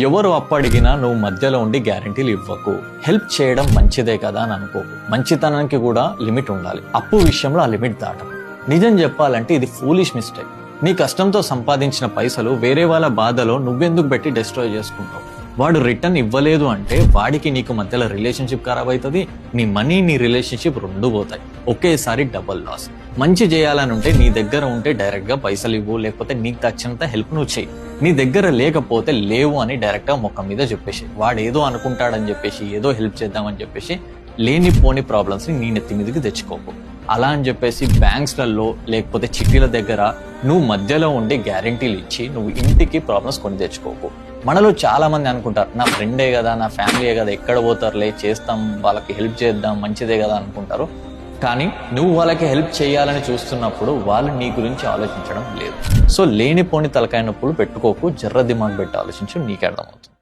ఎవరు అప్పు అడిగినా నువ్వు మధ్యలో ఉండి గ్యారంటీలు ఇవ్వకు. హెల్ప్ చేయడం మంచిదే కదా అని అనుకోకు. మంచితనానికి కూడా లిమిట్ ఉండాలి. అప్పు విషయంలో ఆ లిమిట్ దాటకు. నిజం చెప్పాలంటే ఇది ఫూలిష్ మిస్టేక్. నీ కష్టంతో సంపాదించిన పైసలు వేరే వాళ్ళ బాధలో నువ్వెందుకు పెట్టి డిస్ట్రాయ్ చేసుకుంటావు? వాడు రిటర్న్ ఇవ్వలేదు అంటే వాడికి నీకు మధ్యలో రిలేషన్షిప్ ఖరాబ్ అవుతుంది. నీ మనీ నీ రిలేషన్షిప్ రెండు పోతాయి. ఒకేసారి డబుల్ లాస్. మంచి చేయాలని ఉంటే నీ దగ్గర ఉంటే డైరెక్ట్ గా పైసలు ఇవ్వు, లేకపోతే నీకు తచ్చినంత హెల్ప్ నువ్వు చేయి. నీ దగ్గర లేకపోతే లేవు అని డైరెక్ట్ గా మొక్క మీద చెప్పేసి, వాడు ఏదో అనుకుంటాడని చెప్పేసి, ఏదో హెల్ప్ చేద్దామని చెప్పేసి లేనిపోని ప్రాబ్లమ్స్ ని నీ నెత్తి మీదకి తెచ్చుకోకు. అలా అని చెప్పేసి బ్యాంక్స్లలో లేకపోతే చిట్టీల దగ్గర నువ్వు మధ్యలో ఉండి గ్యారంటీలు ఇచ్చి నువ్వు ఇంటికి ప్రాబ్లమ్స్ కొని తెచ్చుకోకు. మనలో చాలా మంది అనుకుంటారు, నా ఫ్రెండే కదా, నా ఫ్యామిలీయే కదా, ఎక్కడ పోతారులే, చేస్తాం, వాళ్ళకి హెల్ప్ చేద్దాం, మంచిదే కదా అనుకుంటారు. కానీ నువ్వు వాళ్ళకి హెల్ప్ చేయాలని చూస్తున్నప్పుడు వాళ్ళు నీ గురించి ఆలోచించడం లేదు. సో లేనిపోని తలకాయ నొప్పులు పెట్టుకోకు. జర్ర దిమాగ్ పెట్టి ఆలోచించు, నీకే అర్థమవుతుంది.